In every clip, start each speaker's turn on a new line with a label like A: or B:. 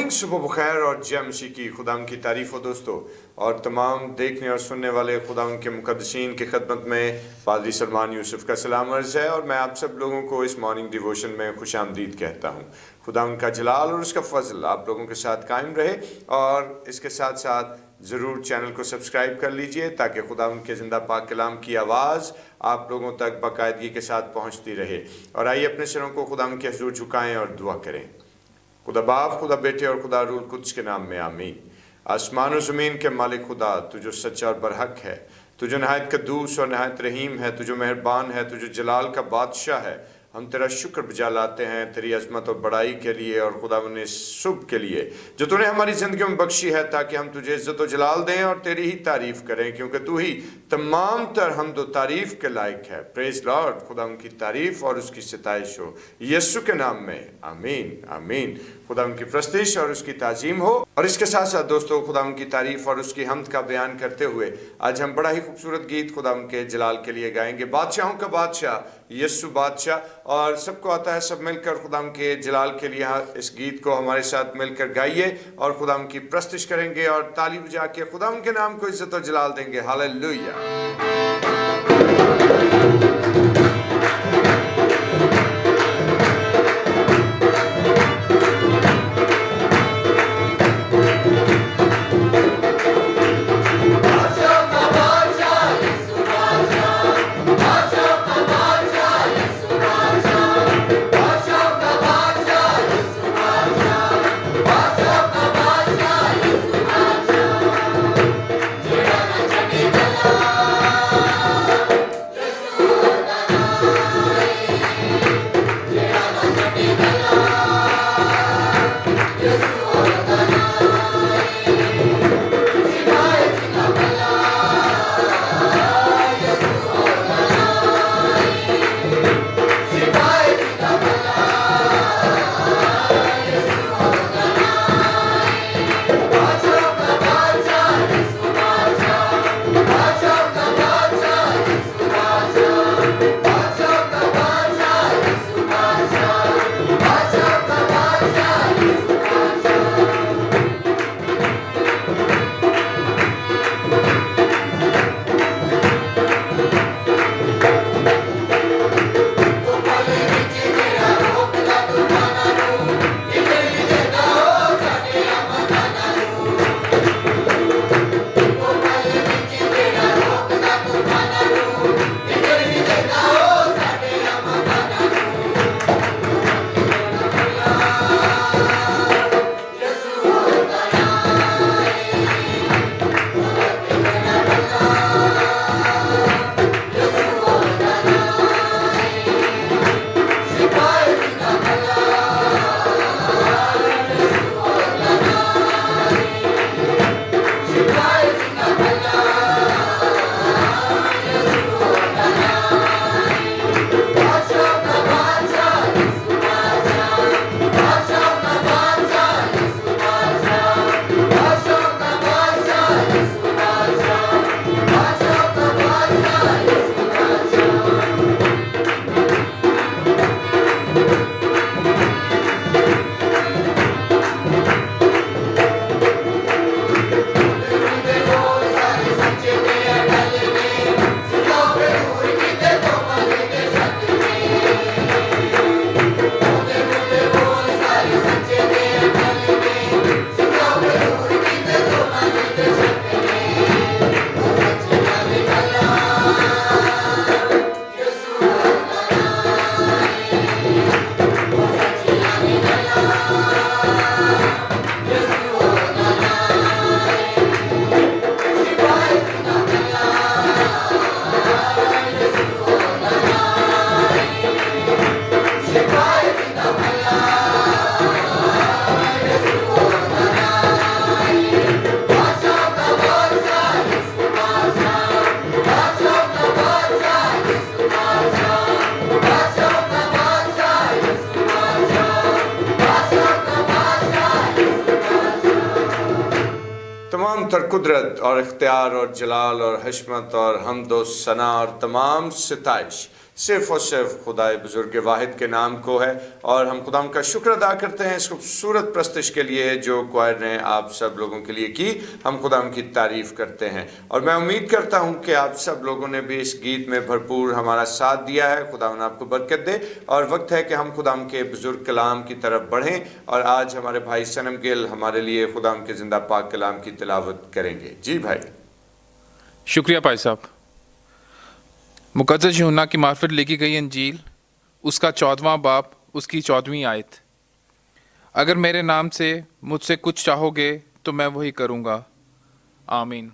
A: Morning, सुबह बखैर और जय मसीह की खुदाम की तारीफ हो दोस्तों। और तमाम देखने और सुनने वाले खुदाम के मुकद्दसीन की खिदमत में पादरी सलमान यूसुफ का सलाम अर्ज़ है और मैं आप सब लोगों को इस मॉर्निंग डिवोशन में खुश आमदीद कहता हूँ। खुदा उनका जलाल और उसका फजल आप लोगों के साथ कायम रहे और इसके साथ साथ ज़रूर चैनल को सब्सक्राइब कर लीजिए ताकि खुदा उनके ज़िंदा पाक कलाम की आवाज़ आप लोगों तक बाकायदगी के साथ पहुँचती रहे। और आइए अपने सिरों को खुदा के हुज़ूर झुकाएँ और दुआ करें। खुदा बाप, खुदा बेटे और खुदा रूह कुद्स के नाम में आमीन। आसमान और ज़मीन के मालिक खुदा, तू जो सच्चा और बरहक है, तू जो नहायत कद्दूस और नहायत रहीम है, तू जो मेहरबान है, तू जो जलाल का बादशाह है, हम तेरा शुक्र बजा लाते हैं तेरी अज़मत और बड़ाई के लिए और खुदा ने सुबह के लिए जो तूने हमारी ज़िंदगी में बख्शी है, ताकि हम तुझे इज़्ज़त और जलाल दें और तेरी ही तारीफ़ करें, क्योंकि तू ही तमाम तर हमदो तारीफ़ के लायक है। Praise Lord. खुदा उनकी तारीफ़ और उसकी सिताइश हो यीशु के नाम में, आमीन आमीन। खुदा उनकी प्रस्तिश और उसकी ताज़ीम हो। और इसके साथ साथ दोस्तों, खुदा उनकी तारीफ़ और उसकी हमद का बयान करते हुए आज हम बड़ा ही खूबसूरत गीत खुदा उनके जलाल के लिए गाएंगे। बादशाहों का बादशाह यीशु बादशाह, और सबको आता है, सब मिलकर खुदा के जलाल के लिए इस गीत को हमारे साथ मिलकर गाइए और खुदा की प्रस्तिश करेंगे और ताली बजा के खुदा के नाम को इज्जत और जलाल देंगे। हालेलुया। तर कुदरत और इख्तियार और जलाल और हशमत और हम्द और सना और तमाम सिताइश सिर्फ़ और सिर्फ खुदाए बुज़ुर्ग वाहिद के नाम को है। और हम खुदा का शुक्र अदा करते हैं इस खूबसूरत प्रस्तश के लिए जो क्वायर ने आप सब लोगों के लिए की। हम खुदा की तारीफ़ करते हैं और मैं उम्मीद करता हूँ कि आप सब लोगों ने भी इस गीत में भरपूर हमारा साथ दिया है। खुदा आपको बरकत दे और वक्त है कि हम खुदा के बुज़ुर्ग कलाम की तरफ बढ़ें। और आज हमारे भाई सनम गिल हमारे लिए खुदा के ज़िंदा पाक कलाम की तिलावत करेंगे। जी भाई।
B: शुक्रिया भाई साहब। मुक़द्दस यूहन्ना की मार्फत लिखी गई अंजील उसका 14वां बाब उसकी 14वीं आयत। अगर मेरे नाम से मुझसे कुछ चाहोगे तो मैं वही करूँगा। आमीन।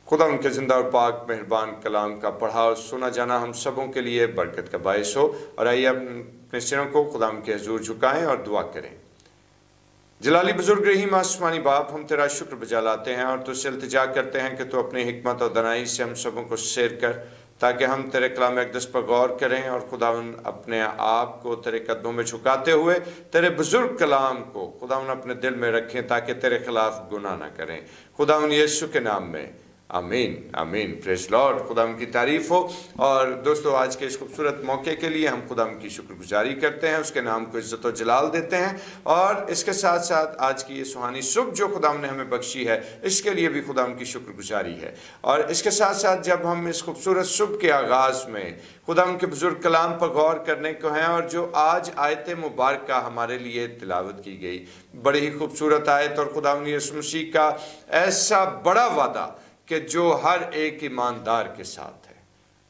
A: खुदा उनके ज़िंदा और पाक मेहरबान कलाम का पढ़ा और सुना जाना हम सबों के लिए बरकत का बायस हो। और आइए अपने सिरों को खुदा के हजूर झुकाएं और दुआ करें। जलाली बुजुर्ग रहीम आसमानी बाप, हम तेरा शुक्र बजा लाते हैं और तुझसे इल्तिजा करते हैं कि तू अपनी हिकमत और दनाई से हम सबों को शेर कर, ताकि हम तेरे कलाम अक़दस पर गौर करें और खुदावन अपने आप को तेरे कदमों में झुकाते हुए तेरे बुजुर्ग कलाम को खुदावन अपने दिल में रखें, ताकि तेरे खिलाफ गुनाह ना करें। खुदावन यीशु के नाम में आमीन आमीन। Praise Lord. खुदा की तारीफ़ हो। और दोस्तों, आज के इस खूबसूरत मौके के लिए हम खुदा की शुक्रगुजारी करते हैं, उसके नाम को इज़्ज़त और जलाल देते हैं। और इसके साथ साथ आज की ये सुहानी सुबह जो खुदा ने हमें बख्शी है, इसके लिए भी खुदा की शुक्रगुजारी है। और इसके साथ साथ जब हम इस खूबसूरत सुबह के आगाज़ में खुदा के बुजुर्ग कलाम पर गौर करने को हैं, और जो आज आयत मुबारक हमारे लिए तिलावत की गई, बड़ी ही खूबसूरत आयत और खुदा यीशु मसीह का ऐसा बड़ा वादा कि जो हर एक ईमानदार के साथ है।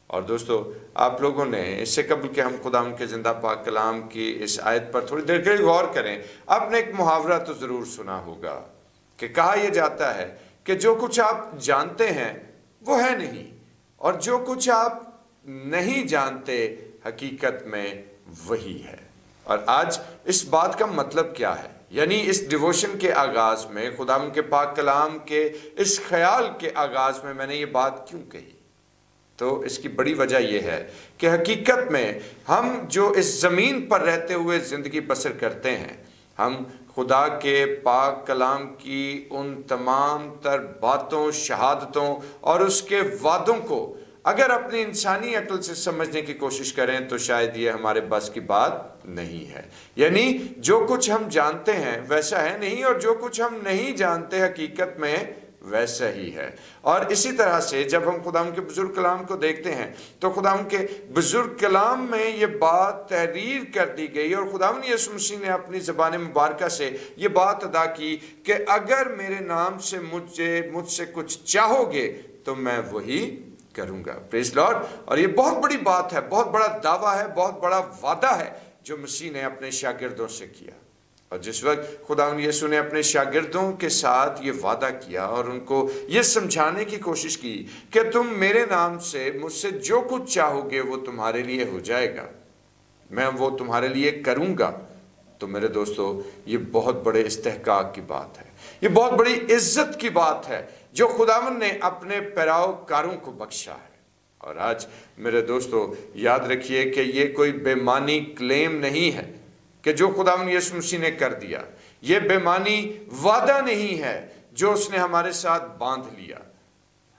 A: और दोस्तों, आप लोगों ने इससे कबल कि हम खुदा के ज़िंदा पाक कलाम की इस आयत पर थोड़ी देर के लिए गौर करें, आपने एक मुहावरा तो ज़रूर सुना होगा कि कहा यह जाता है कि जो कुछ आप जानते हैं वो है नहीं, और जो कुछ आप नहीं जानते हकीकत में वही है। और आज इस बात का मतलब क्या है, यानी इस डिवोशन के आगाज़ में, खुदा के पाक कलाम के इस ख्याल के आगाज़ में मैंने ये बात क्यों कही, तो इसकी बड़ी वजह यह है कि हकीकत में हम जो इस ज़मीन पर रहते हुए ज़िंदगी बसर करते हैं, हम खुदा के पाक कलाम की उन तमाम तर बातों, शहादतों और उसके वादों को अगर अपनी इंसानी अक्ल से समझने की कोशिश करें तो शायद ये हमारे बस की बात नहीं है। यानी जो कुछ हम जानते हैं वैसा है नहीं, और जो कुछ हम नहीं जानते हकीकत में वैसा ही है। और इसी तरह से जब हम खुदा के बुजुर्ग कलाम को देखते हैं तो खुदा के बुजुर्ग कलाम में ये बात तहरीर कर दी गई, और खुदा यीशु मसीह ने अपनी ज़बान मुबारक से ये बात अदा की कि अगर मेरे नाम से मुझसे कुछ चाहोगे तो मैं वही करूंगा। Praise Lord. और ये बहुत बड़ी बात है, बहुत बड़ा दावा है, बहुत बड़ा वादा है जो मसीह ने अपने शागिर्दों से किया। और जिस वक्त खुदा यीशु ने अपने शागिर्दों के साथ ये वादा किया और उनको ये समझाने की कोशिश की कि तुम मेरे नाम से मुझसे जो कुछ चाहोगे वो तुम्हारे लिए हो जाएगा, मैं वो तुम्हारे लिए करूंगा, तो मेरे दोस्तों ये बहुत बड़े इस्तेहकाक की बात है, ये बहुत बड़ी इज्जत की बात है जो खुदावन ने अपने पैरोकारों को बख्शा है। और आज मेरे दोस्तों याद रखिए कि ये कोई बेमानी क्लेम नहीं है कि जो खुदावन यीशु मसीह ने कर दिया, ये बेमानी वादा नहीं है जो उसने हमारे साथ बांध लिया।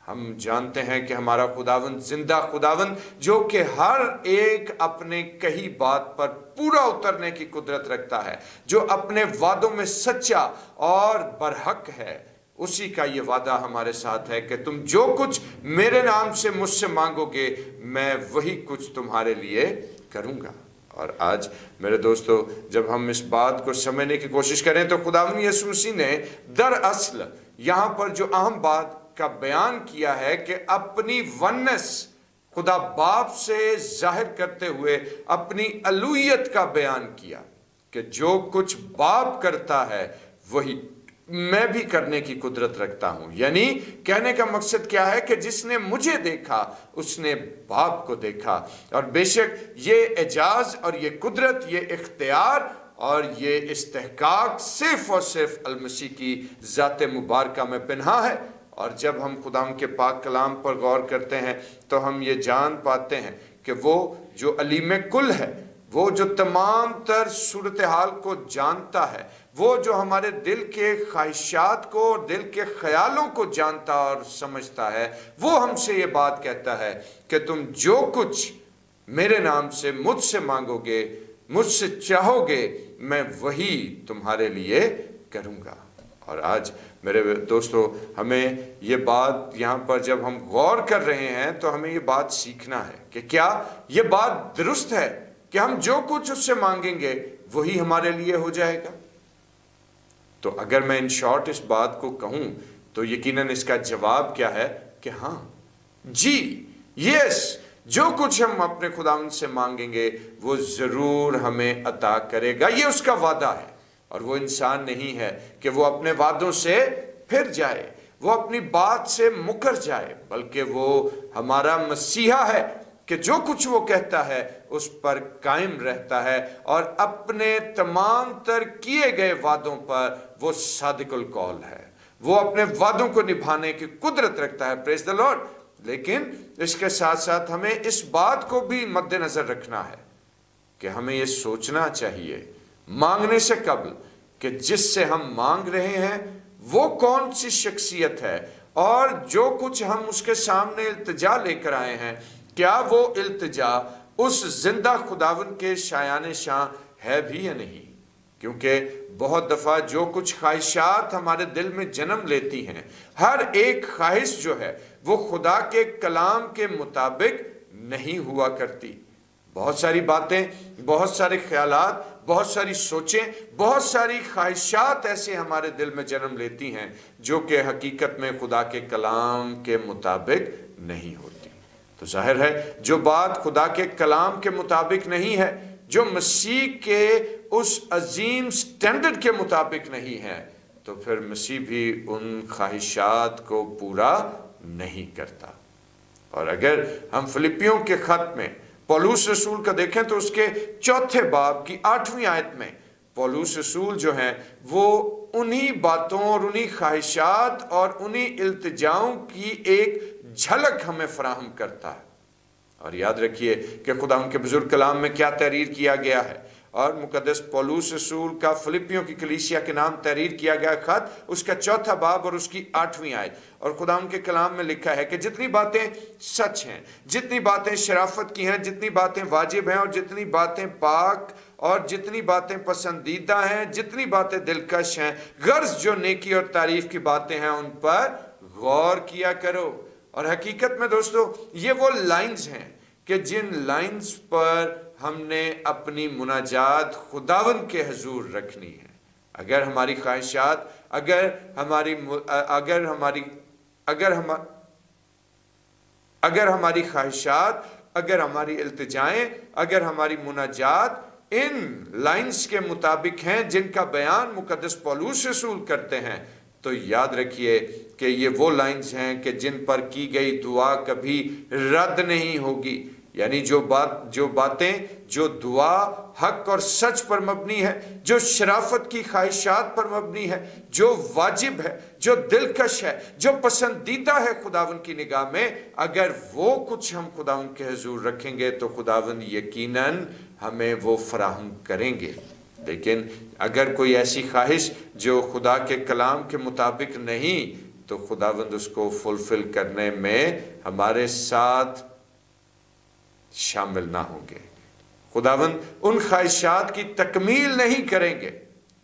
A: हम जानते हैं कि हमारा खुदावन जिंदा खुदावन जो कि हर एक अपने कही बात पर पूरा उतरने की कुदरत रखता है, जो अपने वादों में सच्चा और बरहक है, उसी का ये वादा हमारे साथ है कि तुम जो कुछ मेरे नाम से मुझसे मांगोगे मैं वही कुछ तुम्हारे लिए करूंगा। और आज मेरे दोस्तों जब हम इस बात को समझने की कोशिश करें तो खुदावंद यीशु मसीह ने दरअसल यहाँ पर जो अहम बात का बयान किया है कि अपनी वननेस खुदा बाप से जाहिर करते हुए अपनी अलूहियत का बयान किया कि जो कुछ बाप करता है वही मैं भी करने की कुदरत रखता हूं। यानी कहने का मकसद क्या है कि जिसने मुझे देखा उसने बाप को देखा। और बेशक ये एजाज और ये कुदरत, ये इख्तियार और ये इस्तेहकाक सिर्फ और सिर्फ अल-मसीह की ज़ात मुबारका में पिन्हा है। और जब हम खुदाम के पाक कलाम पर गौर करते हैं तो हम ये जान पाते हैं कि वो जो अलीम कुल है, वो जो तमाम तर सूरत हाल को जानता है, वो जो हमारे दिल के ख्वाहिशात को और दिल के ख्यालों को जानता और समझता है, वो हमसे ये बात कहता है कि तुम जो कुछ मेरे नाम से मुझसे मांगोगे, मुझसे चाहोगे, मैं वही तुम्हारे लिए करूँगा। और आज मेरे दोस्तों, हमें ये बात यहाँ पर जब हम गौर कर रहे हैं तो हमें ये बात सीखना है कि क्या ये बात दुरुस्त है कि हम जो कुछ उससे मांगेंगे वही हमारे लिए हो जाएगा। तो अगर मैं इन शॉर्ट इस बात को कहूं तो यकीनन इसका जवाब क्या है कि हाँ जी, यस, जो कुछ हम अपने खुदावंद से मांगेंगे वो जरूर हमें अता करेगा। ये उसका वादा है। और वो इंसान नहीं है कि वो अपने वादों से फिर जाए, वो अपनी बात से मुकर जाए, बल्कि वो हमारा मसीहा है कि जो कुछ वो कहता है उस पर कायम रहता है और अपने तमाम तर किए गए वादों पर वो सादिकुल कौल है। वो अपने वादों को निभाने की कुदरत रखता है। Praise the Lord. लेकिन इसके साथ साथ हमें इस बात को भी मद्देनजर रखना है कि हमें यह सोचना चाहिए मांगने से कबल कि जिससे हम मांग रहे हैं वो कौन सी शख्सियत है, और जो कुछ हम उसके सामने इल्तिजा लेकर आए हैं क्या वो इल्तिजा उस जिंदा खुदावन के शायान शान है भी या नहीं। क्योंकि बहुत दफा जो कुछ ख्वाहिशात हमारे दिल में जन्म लेती हैं, हर एक ख्वाहिश जो है वो खुदा के कलाम के मुताबिक नहीं हुआ करती। बहुत सारी बातें, बहुत सारे ख्यालात, बहुत सारी सोचें, बहुत सारी ख्वाहिशात ऐसे हमारे दिल में जन्म लेती हैं जो कि हकीकत में खुदा के कलाम के मुताबिक नहीं होती। तो जाहिर है जो बात खुदा के कलाम के मुताबिक नहीं है, जो मसीह के उस अजीम स्टैंडर्ड के मुताबिक नहीं है, तो फिर मसीह भी उन ख्वाहिशात को पूरा नहीं करता। और अगर हम फिलिपियों के खत में पौलुस रसूल का देखें तो उसके 4 बाब की 8वीं आयत में पौलुस रसूल जो हैं वो उन्हीं बातों और उन्हीं ख्वाहिशात और उन्हीं इल्तिजाओं की एक झलक हमें फराहम करता है। और याद रखिए कि खुदा उनके बुजुर्ग कलाम में क्या तहरीर किया गया है, और मुकद्दस पौलुस रसूल का फिलिपियों की कलीसिया के नाम तहरीर किया गया खत, उसका 4 बाब और उसकी 8वीं आयत। और खुदा उनके कलाम में लिखा है कि जितनी बातें सच हैं, जितनी बातें शराफत की हैं, जितनी बातें वाजिब हैं, और जितनी बातें पाक और जितनी बातें पसंदीदा हैं, जितनी बातें दिलकश हैं, गर्ज जो नेकी और तारीफ की बातें हैं, उन पर गौर किया करो। और हकीकत में दोस्तों ये वो लाइन्स हैं कि जिन लाइन्स पर हमने अपनी मुनाजात खुदावंद के हजूर रखनी है। अगर हमारी ख्वाहिशात, अगर हमारी ख्वाहिशात, अगर हमारी इल्तिजाएं, अगर हमारी मुनाजात इन लाइन्स के मुताबिक हैं जिनका बयान मुकद्दस पौलुस रसूल करते हैं, तो याद रखिए कि ये वो लाइन्स हैं कि जिन पर की गई दुआ कभी रद्द नहीं होगी। यानी जो बातें, जो दुआ हक और सच पर मबनी है, जो शराफत की ख्वाहिशात पर मबनी है, जो वाजिब है, जो दिलकश है, जो पसंदीदा है खुदावन की निगाह में, अगर वो कुछ हम खुदावन के हुजूर रखेंगे तो खुदावन यकीनन हमें वो फराहम करेंगे। लेकिन अगर कोई ऐसी ख्वाहिश जो खुदा के कलाम के मुताबिक नहीं, तो खुदावंद उसको फुलफिल करने में हमारे साथ शामिल ना होंगे। खुदावंद उन ख्वाहिशात की तकमील नहीं करेंगे।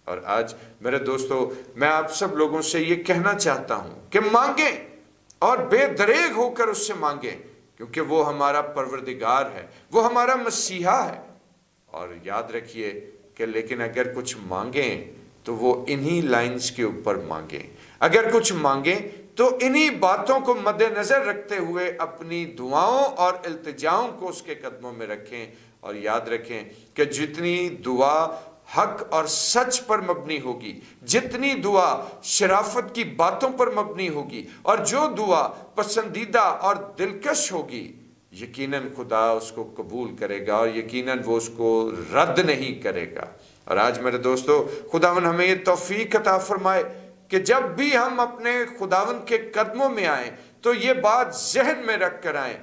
A: और आज मेरे दोस्तों, मैं आप सब लोगों से ये कहना चाहता हूं कि मांगें और बेदरेग होकर उससे मांगें, क्योंकि वो हमारा परवरदिगार है, वो हमारा मसीहा है। और याद रखिए कि लेकिन अगर कुछ मांगें तो वो इन्हीं लाइंस के ऊपर मांगें। अगर कुछ मांगें तो इन्हीं बातों को मद्देनजर रखते हुए अपनी दुआओं और इल्तिजाओं को उसके कदमों में रखें। और याद रखें कि जितनी दुआ हक और सच पर मबनी होगी, जितनी दुआ शराफत की बातों पर मबनी होगी, और जो दुआ पसंदीदा और दिलकश होगी, यकीनन खुदा उसको कबूल करेगा और यकीनन वो उसको रद्द नहीं करेगा। और आज मेरे दोस्तों, खुदावन हमें ये तौफीक अता फरमाए कि जब भी हम अपने खुदावन के कदमों में आए तो ये बात जहन में रख कर आए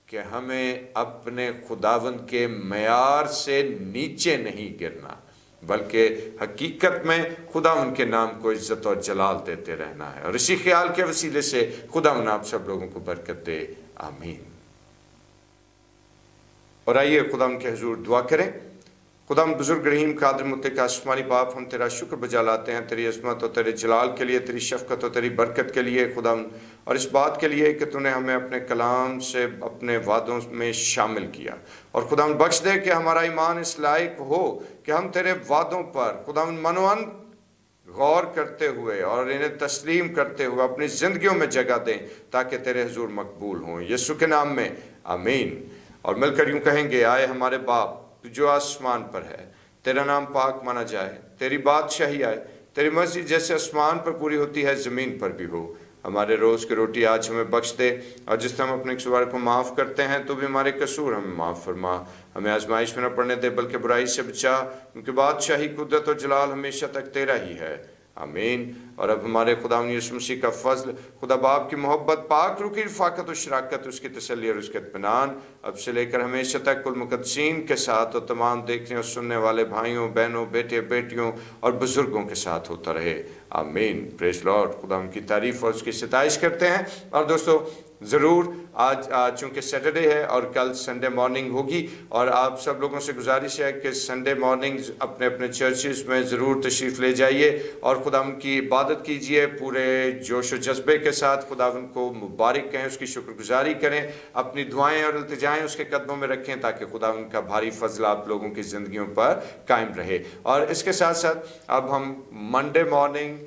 A: कि हमें अपने खुदावन के मयार से नीचे नहीं गिरना, बल्कि हकीकत में खुदावन के नाम को इज्जत और जलाल देते रहना है। और इसी ख्याल के वसीले से खुदावन आप सब लोगों को बरकत दे। आमीन। और आइए खुदा के हुजूर दुआ करें। खुदा बुजुर्ग रहीम कादिर मुत्तक़ आसमानी बाप, हम तेरा शुक्र बजा लाते हैं तेरी अज़मत और तेरे जलाल के लिए, तेरी शफ़क़त और तेरी बरकत के लिए खुदा, और इस बात के लिए कि तूने हमें अपने कलाम से अपने वादों में शामिल किया। और खुदा बख्श दे कि हमारा ईमान इस लायक हो कि हम तेरे वादों पर खुदा मनोअन गौर करते हुए और इन्हें तस्लीम करते हुए अपनी ज़िंदगियों में जगह दें, ताकि तेरे हुजूर मकबूल हों। यीशु के नाम में आमीन। और मिलकर यूँ कहेंगे, आए हमारे बाप तू जो आसमान पर है, तेरा नाम पाक माना जाए, तेरी बादशाही आए, तेरी मर्जी जैसे आसमान पर पूरी होती है ज़मीन पर भी हो। हमारे रोज़ की रोटी आज हमें बख्श दे, और जिस तरह हम अपने कसूर को माफ़ करते हैं तो भी हमारे कसूर हमें माफ़ फरमा। हमें आजमाइश में न पड़ने दे, बल्कि बुराई से बचा, क्योंकि बादशाही, कुदरत और जलाल हमेशा तक तेरा ही है। आमीन। और अब हमारे खुदा यीशु मसीह का फजल, खुदा बाप की मोहब्बत, पाक रूह की रफ़ाक़त और शराकत, उसकी तसल्ली और उसके इत्मीनान अब से लेकर हमेशा तक कुल मुक़द्दसीन के साथ और तमाम देखने और सुनने वाले भाइयों बहनों बेटे बेटियों और बुज़ुर्गों के साथ होता रहे। आमीन। Praise Lord. खुदा उनकी तारीफ़ और उसकी सिताइश करते हैं। और दोस्तों ज़रूर आज चूँकि सैटरडे है और कल संडे मॉर्निंग होगी, और आप सब लोगों से गुजारिश है कि संडे मॉर्निंग अपने अपने चर्चेस में ज़रूर तशरीफ़ ले जाइए और खुदा की इबादत कीजिए पूरे जोश व जज्बे के साथ। खुदा उनको मुबारक कहें, उसकी शुक्रगुजारी करें, अपनी दुआएं और इल्तिजाएं उसके कदमों में रखें, ताकि खुदा उनका भारी फजल आप लोगों की ज़िंदगियों पर कायम रहे। और इसके साथ साथ अब हम मंडे मॉर्निंग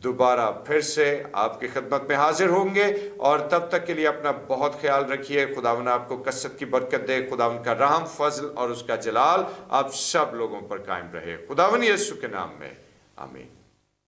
A: दोबारा फिर से आपकी खिदमत में हाजिर होंगे, और तब तक के लिए अपना बहुत ख्याल रखिए। खुदावन आपको कसरत की बरकत दे, खुदावन का रहम फजल और उसका जलाल आप सब लोगों पर कायम रहे। खुदावन यीशु के नाम में आमीन।